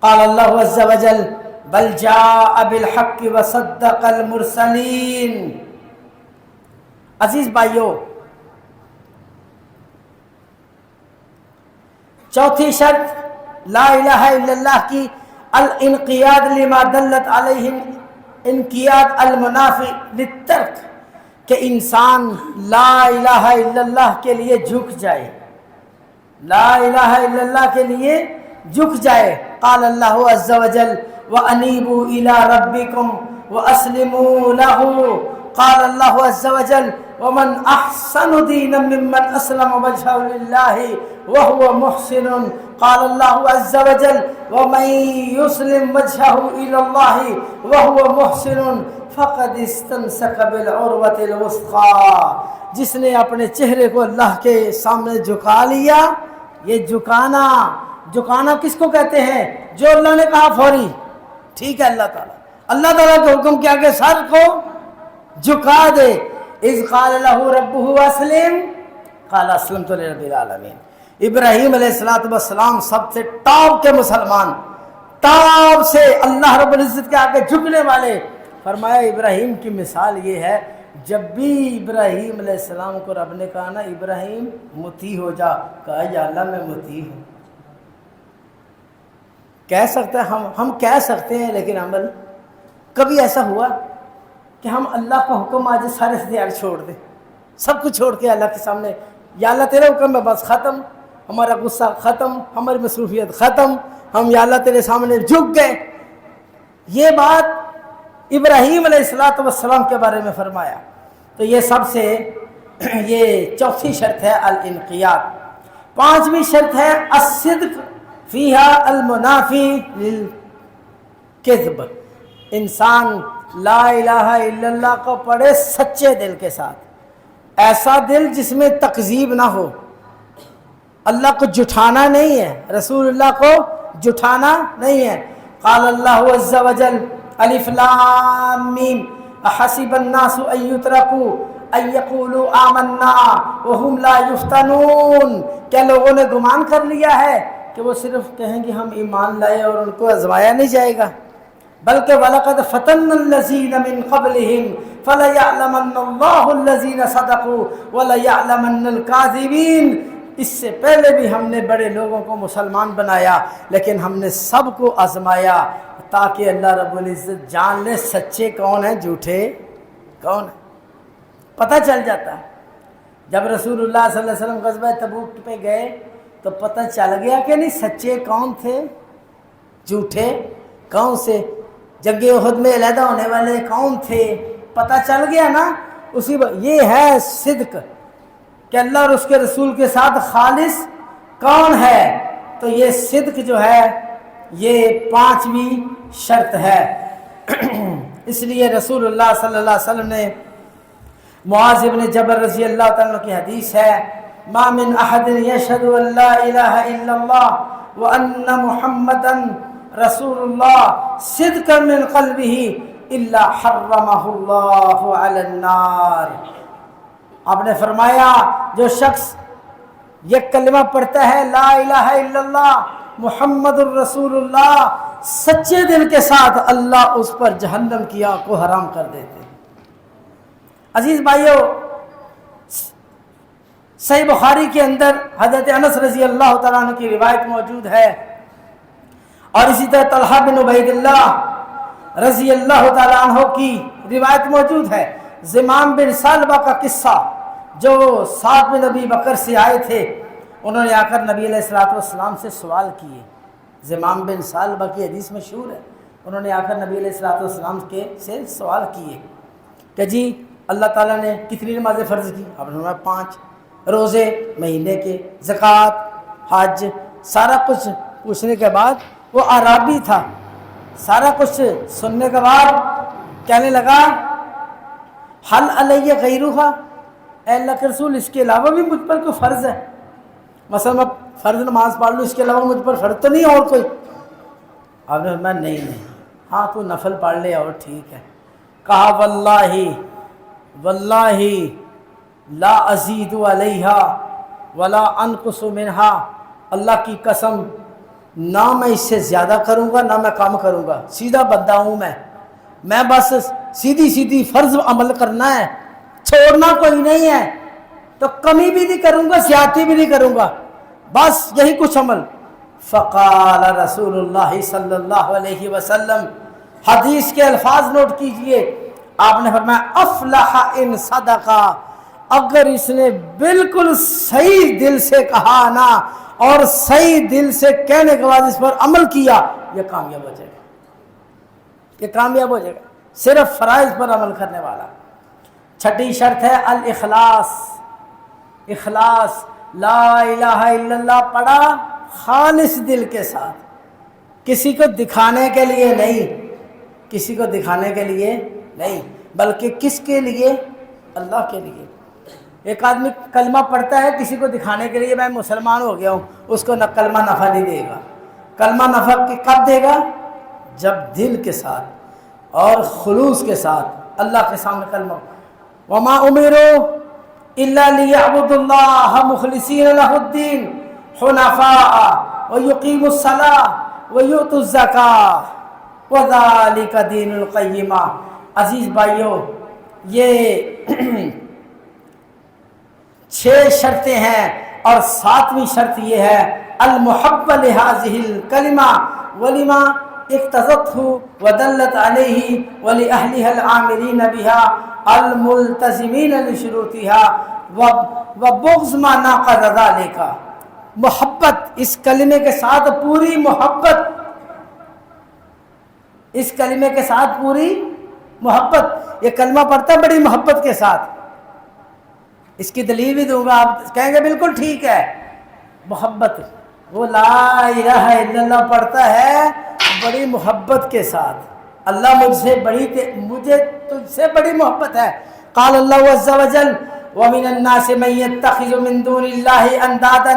قال اللہ عز وجل بل جاء بالحق وصدق المرسلین۔ عزیز بھائیو، چوتھی شرط لا الہ الا اللہ کی الانقیاد لما دلت علیہ انقیاد المنافی للترک، کہ انسان لا الہ الا اللہ کے لیے جھک جائے، لا الہ الا اللہ کے لیے جھک جائے۔ قال اللہ عز وجل وَأَنِيبُوا إِلَىٰ رَبِّكُمْ وَأَسْلِمُوا لَهُ۔ قال اللہ عز وجل وَمَنْ أَحْسَنُ دِينًا مِّمَّنْ أَسْلَمَ وَجْهَهُ لِلَّهِ وَهُوَ مُحْسِنٌ۔ قال اللہ عز وجل وَمَنْ يُسْلِمْ وَجْهَهُ إِلَى اللَّهِ وَهُوَ مُحْسِنٌ فَقَدِ اسْتَمْسَكَ بِالْعُرْوَةِ الْوُثْقَىٰ۔ جس نے اپنے چہرے کو اللہ کے سامنے جھکا لیا، یہ جھکانا کس کو کہتے ہیں؟ جو اللہ نے کہا فوری ٹھیک ہے، اللہ تعالیٰ کے حکم کے آگے سر کو جھکا دے۔ اذ قال له ربه اسلم قال اسلمت لرب العالمین۔ ابراہیم علیہ السلام سب سے ٹاپ کے مسلمان، ٹاپ سے اللہ رب العزت کے آگے جھکنے والے۔ فرمایا ابراہیم کی مثال یہ ہے جب بھی ابراہیم علیہ السلام کو رب نے کہا نا ابراہیم مطیع ہو جا، کہا یا اللہ میں مطیع ہوں۔ کہہ سکتے ہیں ہم کہہ سکتے ہیں، لیکن عمل کبھی ایسا ہوا کہ ہم اللہ کا حکم آج سارے اختیار چھوڑ دیں، سب کچھ چھوڑ کے اللہ کے سامنے یا اللہ تیرے حکم ہے بس ختم، ہمارا غصہ ختم، ہماری مصروفیت ختم، ہم یا اللہ تیرے سامنے جھک گئے۔ یہ بات ابراہیم علیہ السلام کے بارے میں فرمایا۔ تو یہ سب سے یہ چوتھی شرط ہے الانقیاد۔ پانچویں شرط ہے الصدق فیہا المنافی للکذب، انسان لا الہ الا اللہ کو پڑھے سچے دل کے ساتھ، ایسا دل جس میں تکذیب نہ ہو، اللہ کو جھٹانا نہیں ہے، رسول اللہ کو جھٹانا نہیں ہے۔ قال اللہ عز وجل الف لام میم احسب الناس ان یترکوا ان یقولوا آمنا وهم لا یفتنون، کیا لوگوں نے گمان کر لیا ہے کہ وہ صرف کہیں گے ہم ایمان لائے اور ان کو آزمایا نہیں جائے گا، بلکہ وَلَقَدْ فَتَنَّا الَّذِينَ مِنْ قَبْلِهِمْ فَلَيَعْلَمَنَّ اللَّهُ الَّذِينَ صَدَقُوا وَلَيَعْلَمَنَّ الْكَاذِبِينَ۔ اس سے پہلے بھی ہم نے بڑے لوگوں کو مسلمان بنایا، لیکن ہم نے سب کو آزمایا تاکہ اللہ رب العزت جان لے سچے کون ہیں جھوٹے کون ہیں۔ پتہ چل جاتا ہے جب رسول اللہ صلی اللہ علیہ وسلم غزوہ تبوک پہ گئے تو پتہ چل گیا کہ نہیں سچے کون تھے جھوٹے کون سے، جنگ احد میں علیحدہ ہونے والے کون تھے، پتہ چل گیا نا۔ اسی یہ ہے صدق کہ اللہ اور اس کے رسول کے ساتھ خالص کون ہے۔ تو یہ صدق جو ہے یہ پانچویں شرط ہے۔ اس لیے رسول اللہ صلی اللہ علیہ وسلم نے معاذ بن جبل رضی اللہ تعالیٰ کی حدیث ہے ما من احد یشہد ان لا الہ الا اللہ وان محمدا رسول اللہ صدقا من قلبہ الا حرمہ اللہ علی النار۔ آپ نے فرمایا جو شخص یہ کلمہ پڑھتا ہے لا الہ الا اللہ محمد الرسول اللہ سچے دل کے ساتھ، اللہ اس پر جہنم کی آگ کو حرام کر دیتے ہیں۔ عزیز بھائیو، صحیح بخاری کے اندر حضرت انس رضی اللہ تعالیٰ عنہ کی روایت موجود ہے، اور اسی طرح طلحہ بن عبید اللہ رضی اللہ تعالیٰ عنہ کی روایت موجود ہے۔ زمام بن ثعلبہ کا قصہ، جو سعد بن ابی بکر سے آئے تھے، انہوں نے آ کر نبی علیہ السلام سے سوال کیے۔ زمام بن ثعلبہ کی حدیث مشہور ہے، انہوں نے آ کر نبی علیہ السلام سے سوال کیے کہ جی اللہ تعالیٰ نے کتنی نمازیں فرض کی؟ آپ نے فرمایا 5، روزے مہینے کے، زکوٰۃ، حج، سارا کچھ پوچھنے کے بعد وہ عربی تھا، سارا کچھ سننے کے بعد کہنے لگا حل علیہ غیرہا، اے اللہ کے رسول اس کے علاوہ بھی مجھ پر کوئی فرض ہے؟ مثلا میں فرض نماز پڑھ لوں، اس کے علاوہ مجھ پر فرض تو نہیں اور کوئی؟ آپ نے فرمایا نہیں، ہاں تو نفل پڑھ لے اور ٹھیک ہے۔ کہا واللہ لا ازید علیہا ولا انقص منہا، اللہ کی قسم نہ میں اس سے زیادہ کروں گا نہ میں کم کروں گا، سیدھا بندہ ہوں میں بس سیدھی فرض عمل کرنا ہے، چھوڑنا کوئی نہیں ہے، تو کمی بھی نہیں کروں گا زیادتی بھی نہیں کروں گا، بس یہی کچھ عمل۔ فقال رسول اللہ صلی اللہ علیہ وسلم، حدیث کے الفاظ نوٹ کیجئے، آپ نے فرمایا افلح ان صدقہ، اگر اس نے بالکل صحیح دل سے کہا نا اور صحیح دل سے کہنے کے بعد اس پر عمل کیا، یہ کامیاب ہو جائے گا، یہ کامیاب ہو جائے گا، صرف فرائض پر عمل کرنے والا۔ چھٹی شرط ہے الاخلاص، اخلاص، لا الہ الا اللہ پڑھا خالص دل کے ساتھ، کسی کو دکھانے کے لیے نہیں، کسی کو دکھانے کے لیے نہیں، بلکہ کس کے لیے؟ اللہ کے لیے۔ ایک آدمی کلمہ پڑھتا ہے کسی کو دکھانے کے لیے میں مسلمان ہو گیا ہوں، اس کو نہ کلمہ نفع نہیں دے گا۔ کلمہ نفع کب دے گا؟ جب دل کے ساتھ اور خلوص کے ساتھ اللہ کے سامنے کلمہ۔ وما امروا الا ليعبدوا الله مخلصين له الدين حنفاء ويقيموا الصلاة ويؤتوا الزكاة وذلك دين القیمہ۔ عزیز بھائیو، یہ 6 شرطیں ہیں اور 7ویں شرط یہ ہے المحب لہذہ الکلمہ ولما اقتضته ودلت علیہ ولأہلها العاملین بها الملتزمین لشروطها وبغض ما ناقض ذلك. محبت اس کلمے کے ساتھ پوری محبت، اس کلمے کے ساتھ پوری محبت. یہ کلمہ پڑھتا ہے بڑی محبت کے ساتھ. اس کی دلیل بھی دوں گا، آپ کہیں گے بالکل ٹھیک ہے. محبت، وہ لا الہ الا اللہ پڑھتا ہے بڑی محبت کے ساتھ. اللہ مجھے تجھ سے بڑی محبت ہے. قال اللہ عز وجل ومن الناس من يتخذ من دون الله اندادا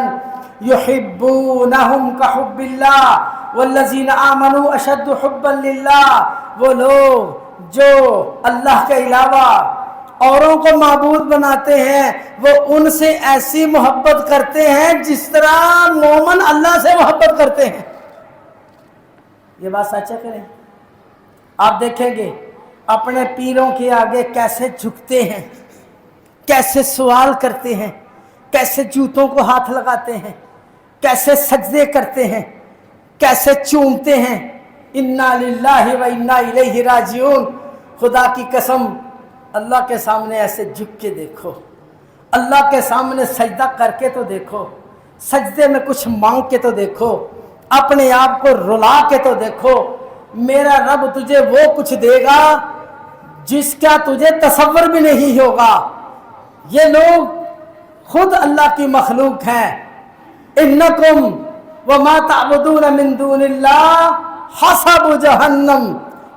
يحبونهم كحب الله والذين آمنوا اشد حبا لله. وہ لوگ جو اللہ کے علاوہ اوروں کو معبود بناتے ہیں وہ ان سے ایسی محبت کرتے ہیں جس طرح مومن اللہ سے محبت کرتے ہیں. یہ بات سچ ہے کریں. آپ دیکھیں گے اپنے پیروں کے آگے کیسے جھکتے ہیں، کیسے سوال کرتے ہیں، کیسے جوتوں کو ہاتھ لگاتے ہیں، کیسے سجدے کرتے ہیں، کیسے چومتے ہیں. انا للہ و انا الیہ راجعون. خدا کی قسم اللہ کے سامنے ایسے جھک کے دیکھو، اللہ کے سامنے سجدہ کر کے تو دیکھو، سجدے میں کچھ مانگ کے تو دیکھو، اپنے آپ کو رلا کے تو دیکھو. میرا رب تجھے وہ کچھ دے گا جس کا تجھے تصور بھی نہیں ہوگا. یہ لوگ خود اللہ کی مخلوق ہیں. انکم وما تعبدون من دون اللہ حسب جہنم.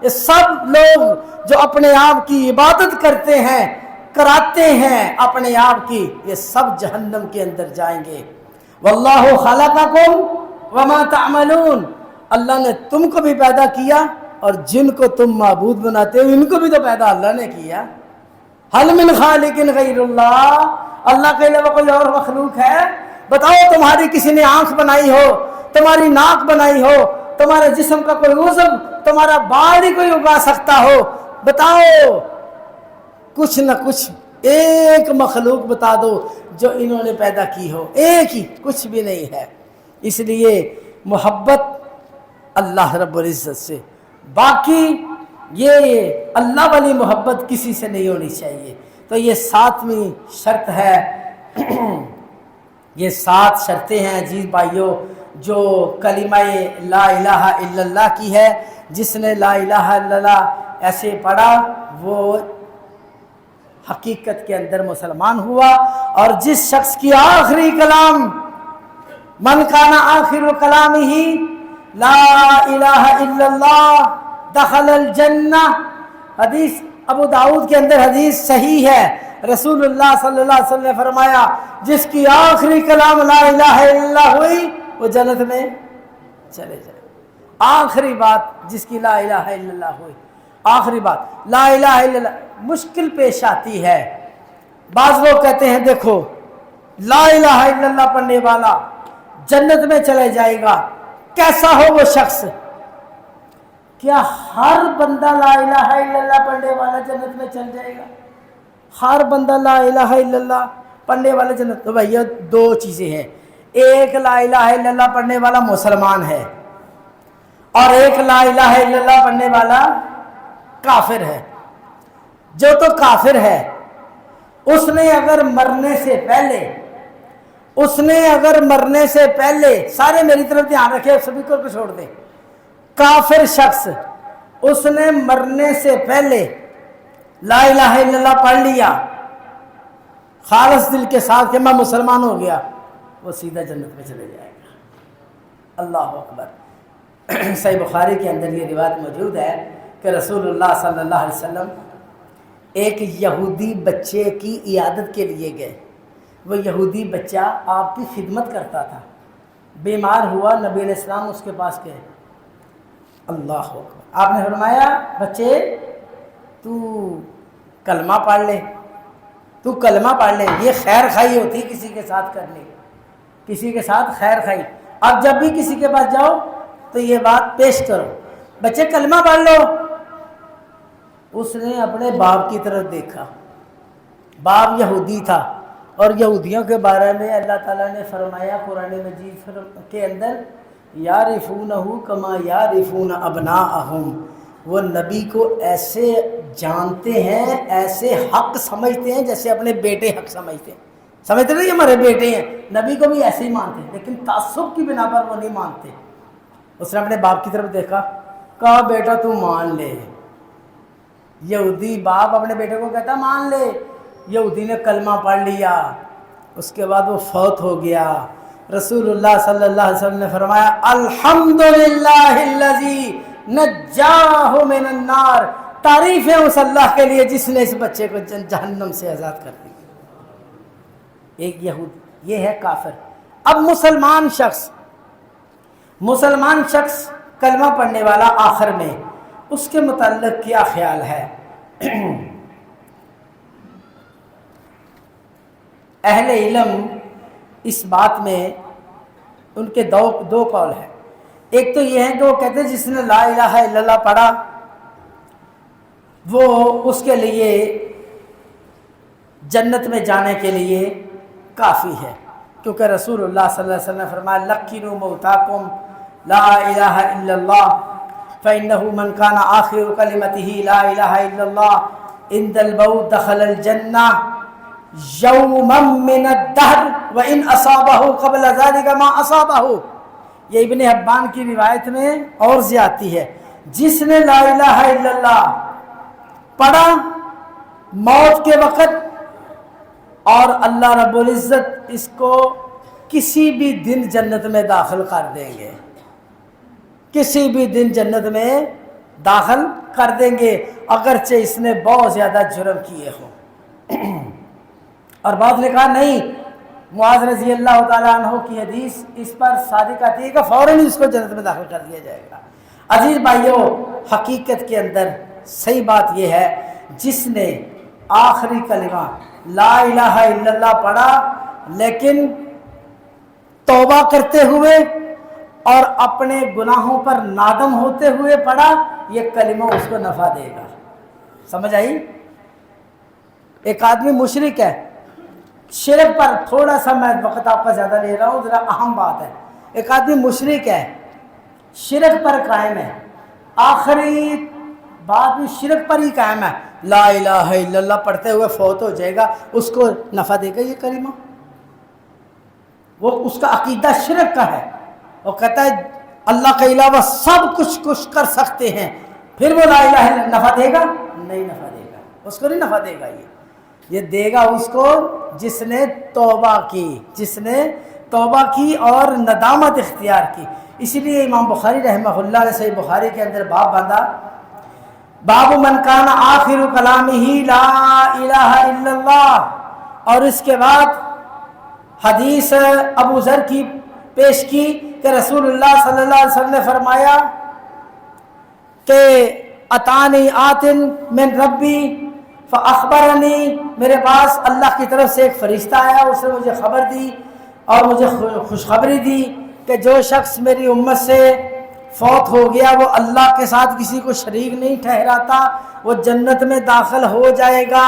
یہ سب لوگ جو اپنے آپ کی عبادت کرتے ہیں، کراتے ہیں اپنے آپ کی، یہ سب جہنم کے اندر جائیں گے. واللہ خلقکم وما تعملون. اللہ نے تم کو بھی پیدا کیا اور جن کو تم معبود بناتے ہو ان کو بھی تو پیدا اللہ نے کیا. حل من خالق غیر اللہ. اللہ کے علاوہ کوئی اور مخلوق ہے؟ بتاؤ تمہاری کسی نے آنکھ بنائی ہو، تمہاری ناک بنائی ہو، تمہارے جسم کا کوئی عضو، تمہارا بال ہی کوئی اگا سکتا ہو؟ بتاؤ کچھ نہ کچھ ایک مخلوق بتا دو جو انہوں نے پیدا کی ہو. ایک ہی، کچھ بھی نہیں ہے. اس لیے محبت اللہ رب العزت سے، باقی یہ اللہ والی محبت کسی سے نہیں ہونی چاہیے. تو یہ 7ویں شرط ہے. یہ 7 شرطیں ہیں عزیز بھائیوں جو کلمہ لا الہ الا اللہ کی ہے. جس نے لا الہ الا اللہ ایسے پڑھا وہ حقیقت کے اندر مسلمان ہوا. اور جس شخص کی آخری کلام من کان آخر کلامہ لا الہ الا اللہ دخل الجنہ. حدیث ابو داؤد کے اندر حدیث صحیح ہے. رسول اللہ صلی اللہ علیہ وسلم نے فرمایا جس کی آخری کلام لا الہ الا اللہ ہوئی وہ جنت میں چلے جائے. آخری بات جس کی لا الہ الا اللہ ہوئی، آخری بات لا الہ الا اللہ. مشکل پیش آتی ہے. بعض لوگ کہتے ہیں دیکھو لا الہ الا اللہ پڑھنے والا جنت میں چلے جائے گا. کیسا ہو وہ شخص؟ کیا ہر بندہ لا الہ الا اللہ پڑھنے والا جنت میں چل جائے گا؟ ہر بندہ لا الہ الا اللہ پڑھنے والا جنت؟ تو بھائی 2 چیزیں ہیں. ایک لا الہ الا اللہ پڑھنے والا مسلمان ہے اور ایک لا الہ الا اللہ پڑھنے والا کافر ہے. جو تو کافر ہے اس نے اگر مرنے سے پہلے سارے میری طرف دھیان رکھے، سبھی کو چھوڑ دیں. کافر شخص اس نے مرنے سے پہلے لا الہ الا اللہ پڑھ لیا خالص دل کے ساتھ کہ میں مسلمان ہو گیا، وہ سیدھا جنت میں چلے جائے گا. اللہ اکبر. صحیح بخاری کے اندر یہ روایت موجود ہے کہ رسول اللہ صلی اللہ علیہ وسلم ایک یہودی بچے کی عیادت کے لیے گئے. وہ یہودی بچہ آپ کی خدمت کرتا تھا، بیمار ہوا، نبی علیہ السلام اس کے پاس گئے. اللہ اکبر. آپ نے فرمایا بچے تو کلمہ پڑھ لے، تو کلمہ پڑھ لے. یہ خیر خائی ہوتی کسی کے ساتھ کرنی، کسی کے ساتھ خیر خائی. اب جب بھی کسی کے پاس جاؤ تو یہ بات پیش کرو، بچے کلمہ پڑھ لو. اس نے اپنے باپ کی طرف دیکھا، باپ یہودی تھا، اور یہودیوں کے بارے میں اللہ تعالیٰ نے فرمایا قرآن مجید کے اندر یعرفونہ کما یعرفون ابناءہم، وہ نبی کو ایسے جانتے ہیں، ایسے حق سمجھتے ہیں جیسے اپنے بیٹے حق سمجھتے ہیں. سمجھتے نہیں ہمارے بیٹے ہیں، نبی کو بھی ایسے ہی مانتے ہیں، لیکن تعصب کی بنا پر وہ نہیں مانتے. اس نے اپنے باپ کی طرف دیکھا، کہا بیٹا تو مان لے. یہودی باپ اپنے بیٹے کو کہتا مان لے. یہودی نے کلمہ پڑھ لیا، اس کے بعد وہ فوت ہو گیا. رسول اللہ صلی اللہ علیہ وسلم نے فرمایا الحمدللہ الذی نجاہ من النار، تعریف ہے اس اللہ کے لیے جس نے اس بچے کو جہنم سے آزاد کر دی. ایک یہود، یہ ہے کافر. اب مسلمان شخص کلمہ پڑھنے والا آخر میں، اس کے متعلق کیا خیال ہے؟ اہل علم اس بات میں ان کے دو قول ہیں. ایک تو یہ ہے کہ وہ کہتے ہیں جس نے لا الہ الا اللہ پڑھا وہ اس کے لیے جنت میں جانے کے لیے کافی ہے، کیونکہ رسول اللہ صلی اللہ علیہ وسلم نے فرمایا لقنوا موتاکم لا الہ الا اللہ فإنه من كان آخر كلمته لا الہ الا اللہ عند الموت دخل الجنہ یوما من الدہر وإن اصابہ قبل ذلك ما اصابہ. یہ ابن حبان کی روایت میں اور زیادتی ہے. جس نے لا الہ الا اللہ پڑھا موت کے وقت، اور اللہ رب العزت اس کو کسی بھی دن جنت میں داخل کر دیں گے، کسی بھی دن جنت میں داخل کر دیں گے، اگرچہ اس نے بہت زیادہ جرم کیے ہوں. اور بعض نے کہا نہیں، معاذ رضی اللہ تعالیٰ عنہ کی حدیث اس پر صادق آتی ہے کہ فوراً اس کو جنت میں داخل کر دیا جائے گا. عزیز بھائیو، حقیقت کے اندر صحیح بات یہ ہے جس نے آخری کلمہ لا الہ الا اللہ پڑھا لیکن توبہ کرتے ہوئے اور اپنے گناہوں پر نادم ہوتے ہوئے پڑھا، یہ کلمہ اس کو نفع دے گا. سمجھ آئی؟ ایک آدمی مشرک ہے، شرک پر تھوڑا سا میں وقت آپ کا زیادہ لے رہا ہوں، ذرا اہم بات ہے. ایک آدمی مشرک ہے، شرک پر قائم ہے، آخری بات بھی شرک پر ہی قائم ہے، لا الہ الا اللہ پڑھتے ہوئے فوت ہو جائے گا، اس کو نفع دے گا یہ کلمہ؟ وہ اس کا عقیدہ شرک کا ہے، وہ کہتا ہے اللہ کے علاوہ سب کچھ کر سکتے ہیں، پھر وہ لا الہ الا اللہ نفع دے گا؟ نہیں نفع دے گا، اس کو نہیں نفع دے گا. یہ دے گا اس کو جس نے توبہ کی اور ندامت اختیار کی. اسی لیے امام بخاری رحمہ اللہ نے صحیح بخاری کے اندر باب باندھا، باب من کان آخر کلامہ لا الہ الا اللہ، اور اس کے بعد حدیث ابو ذر کی پیش کی کہ رسول اللہ صلی اللہ علیہ وسلم نے فرمایا کہ اتانی آتن من ربی فاخبرنی، میرے پاس اللہ کی طرف سے ایک فرشتہ آیا، اس نے مجھے خبر دی اور مجھے خوشخبری دی کہ جو شخص میری امت سے فوت ہو گیا وہ اللہ کے ساتھ کسی کو شریک نہیں ٹھہراتا، وہ جنت میں داخل ہو جائے گا.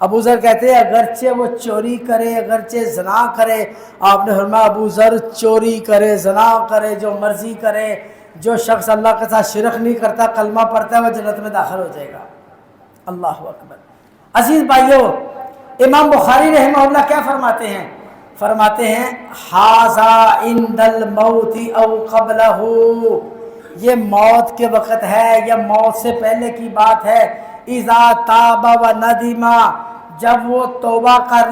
ابو ذر کہتے ہیں اگرچہ وہ چوری کرے، اگرچہ زنا کرے، آپ نے فرمایا ابو ذر چوری کرے، زنا کرے، جو مرضی کرے، جو شخص اللہ کے ساتھ شرک نہیں کرتا، کلمہ پڑھتا ہے، وہ جنت میں داخل ہو جائے گا. اللہ اکبر. عزیز بھائیو، امام بخاری رحمہ اللہ کیا فرماتے ہیں ھذا عند الموت او قبلہ، یہ موت کے وقت ہے یا موت سے پہلے کی بات ہے. اذا تاب و ندم، جب وہ توبہ کر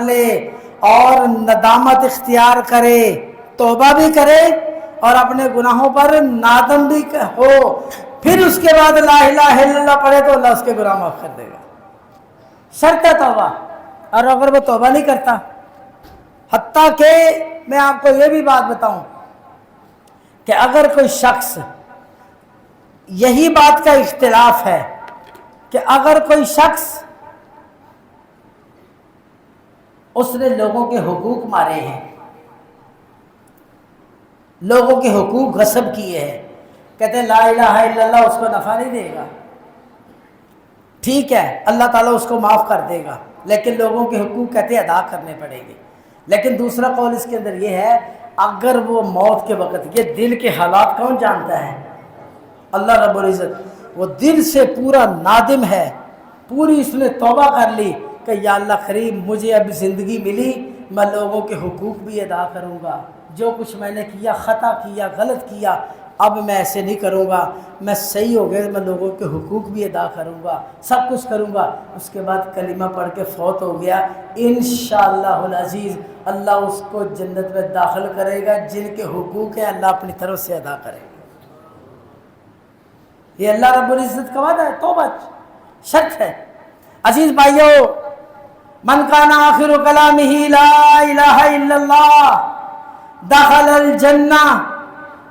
لے اور ندامت اختیار کرے، توبہ بھی کرے اور اپنے گناہوں پر نادم بھی ہو، پھر اس کے بعد لا الہ الا اللہ پڑھے تو اللہ اس کے گناہ معاف کر دے گا. شرط ہے توبہ. اور اگر وہ توبہ نہیں کرتا، حتیٰ کہ میں آپ کو یہ بھی بات بتاؤں کہ اگر کوئی شخص، یہی بات کا اختلاف ہے کہ اگر کوئی شخص اس نے لوگوں کے حقوق مارے ہیں، لوگوں کے حقوق غصب کیے ہیں، کہتے ہیں لا الہ الا اللہ اس کو نفع نہیں دے گا. ٹھیک ہے اللہ تعالیٰ اس کو معاف کر دے گا، لیکن لوگوں کے حقوق کہتے ہیں ادا کرنے پڑیں گے۔ لیکن دوسرا قول اس کے اندر یہ ہے، اگر وہ موت کے وقت، یہ دل کے حالات کون جانتا ہے؟ اللہ رب العزت۔ وہ دل سے پورا نادم ہے، پوری اس نے توبہ کر لی کہ یا اللہ کریم مجھے اب زندگی ملی، میں لوگوں کے حقوق بھی ادا کروں گا، جو کچھ میں نے کیا، خطا کیا، غلط کیا، اب میں ایسے نہیں کروں گا، میں صحیح ہو گیا، میں لوگوں کے حقوق بھی ادا کروں گا، سب کچھ کروں گا۔ اس کے بعد کلمہ پڑھ کے فوت ہو گیا، انشاءاللہ العزیز اللہ اس کو جنت میں داخل کرے گا، جن کے حقوق ہیں اللہ اپنی طرف سے ادا کرے گا۔ یہ اللہ رب العزت کا وعدہ ہے، توبہ شرط ہے۔ عزیز بھائیو، من کان آخر کلامہ لا الہ الا اللہ دخل الجنہ،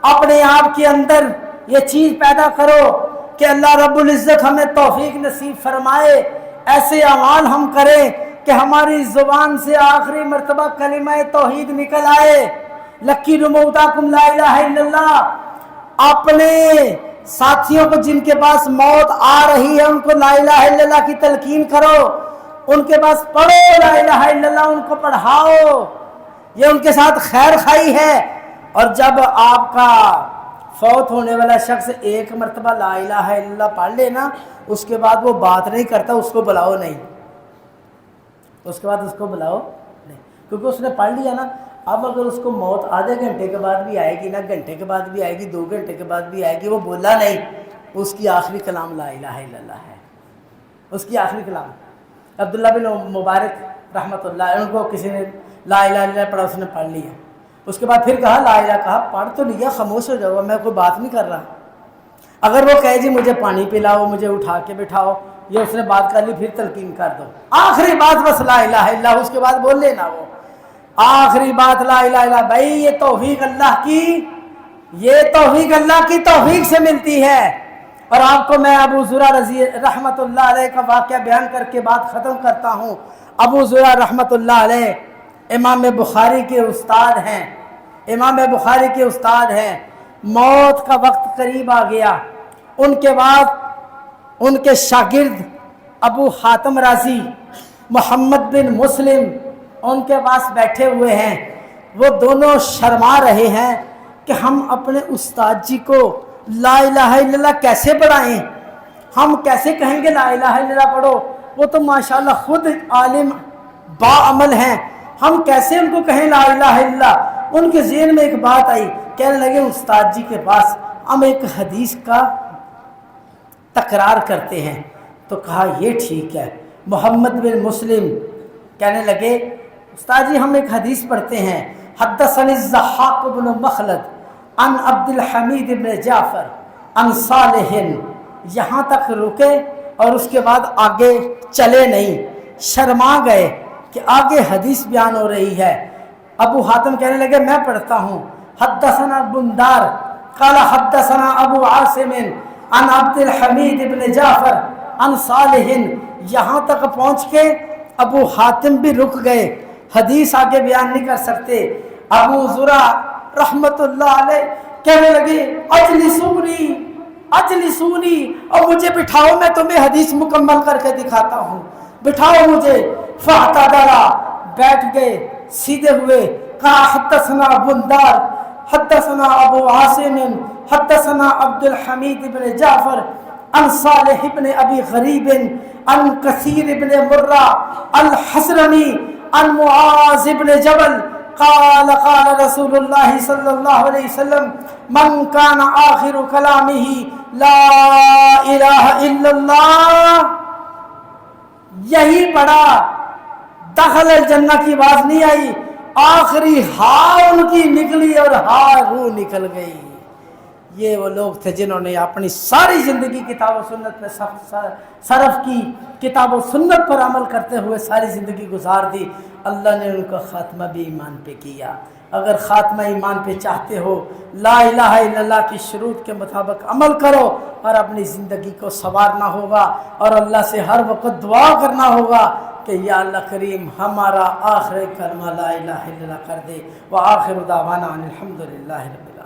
اپنے آپ کے اندر یہ چیز پیدا کرو کہ اللہ رب العزت ہمیں توفیق نصیب فرمائے، ایسے اعمال ہم کریں کہ ہماری زبان سے آخری مرتبہ کلمہ توحید نکل آئے، لکینوا موتاکم لا الہ الا اللہ۔ اپنے ساتھیوں کو جن کے پاس موت آ رہی ہے ان کو لا الہ الا اللہ کی تلقین کرو، ان کے پاس پڑھو لا الہ الا اللہ، ان کو پڑھاؤ، یہ ان کے ساتھ خیر خائی ہے۔ اور جب آپ کا فوت ہونے والا شخص ایک مرتبہ لا الہ الا اللہ پڑھ لے نا، اس کے بعد وہ بات نہیں کرتا، اس کو بلاؤ نہیں، اس کے بعد اس کو بلاؤ نہیں، کیونکہ اس نے پڑھ لیا نا۔ اب اگر اس کو موت آدھے گھنٹے کے بعد بھی آئے گی نا، گھنٹے کے بعد بھی آئے گی، 2 گھنٹے کے بعد بھی آئے گی، وہ بولا نہیں، اس کی آخری کلام لا الہ الا اللہ ہے، اس کی آخری کلام۔ عبداللہ بن مبارک رحمۃ اللہ، ان کو کسی نے لا الہ الا اللہ پڑھا، اس نے پڑھ لیا، اس کے بعد پھر کہا لا الہ، کہا پڑھ تو لیا، خاموش ہو جاؤ، میں کوئی بات نہیں کر رہا۔ اگر وہ کہے جی مجھے پانی پلاؤ، مجھے اٹھا کے بٹھاؤ، یہ اس نے بات کر لی، پھر تلقین کر دو، آخری بات بس لا الہ الا اللہ، اس کے بعد بول لینا، وہ آخری بات لا الہ الا اللہ۔ بھائی یہ توفیق اللہ کی، یہ توفیق اللہ کی توفیق سے ملتی ہے۔ اور آپ کو میں ابو زرع رضی رحمۃ اللہ علیہ کا واقعہ بیان کر کے بات ختم کرتا ہوں۔ ابو زرع رحمۃ اللہ علیہ امام بخاری کے استاد ہیں، امام بخاری کے استاد ہیں۔ موت کا وقت قریب آ گیا، ان کے بعد ان کے شاگرد ابو حاتم رازی، محمد بن مسلم ان کے پاس بیٹھے ہوئے ہیں، وہ دونوں شرما رہے ہیں کہ ہم اپنے استاد جی کو لا الہ الا اللہ کیسے پڑھائیں، ہم کیسے کہیں گے لا الہ الا اللہ پڑھو، وہ تو ماشاءاللہ خود عالم با عمل ہیں، ہم کیسے ان کو کہیں لا الہ الا اللہ۔ ان کے ذہن میں ایک بات آئی، کہنے لگے استاد جی کے پاس ہم ایک حدیث کا تکرار کرتے ہیں۔ تو کہا یہ ٹھیک ہے۔ محمد بن مسلم کہنے لگے استاد جی ہم ایک حدیث پڑھتے ہیں، حدثني الضحاك بن مخلد عن عبد الحمید بن جعفر عن صالح، یہاں تک رکے اور اس کے بعد آگے چلے نہیں، شرما گئے کہ آگے حدیث بیان ہو رہی ہے۔ ابو حاتم کہنے لگے میں پڑھتا ہوں، حدثنا بندار قال حدثنا ابو عاصم عن عبد الحمید بن جعفر عن صالح، یہاں تک پہنچ کے ابو حاتم بھی رک گئے، حدیث آگے بیان نہیں کر سکتے۔ ابو زرع رحمت اللہ علیہ کہنے لگے اجلسونی اجلسونی، اور مجھے بٹھاؤ، میں تمہیں حدیث مکمل کر کے دکھاتا ہوں، بٹھاؤ مجھے۔ فاعتدلا، بیٹھ گئے سیدھے ہوئے، کہا حدثنا بندار حدثنا ابو عاصم حدثنا عبد الحمید بن جعفر عن صالح بن ابی غریب عن کثیر بن مرہ الحسرمی عن معاذ بن جبل قال قال رسول اللہ صلی اللہ علیہ وسلم من کان آخر کلامہ لا الہ الا اللہ، یہی پڑھا، دخل الجنہ کی آواز نہیں آئی، آخری ہاں ان کی نکلی اور ہاں روح نکل گئی۔ یہ وہ لوگ تھے جنہوں نے اپنی ساری زندگی کتاب و سنت پہ صرف کی، کتاب و سنت پر عمل کرتے ہوئے ساری زندگی گزار دی۔ اللہ نے ان کا خاتمہ بھی ایمان پہ کیا۔ اگر خاتمہ ایمان پہ چاہتے ہو، لا الہ الا اللہ کی شروط کے مطابق عمل کرو اور اپنی زندگی کو سنوارنا ہوگا، اور اللہ سے ہر وقت دعا کرنا ہوگا کہ یا اللہ کریم ہمارا آخری کلمہ لا الہ الا اللہ کر دے۔ وآخر دعوانا ان الحمد للہ رب العالمین۔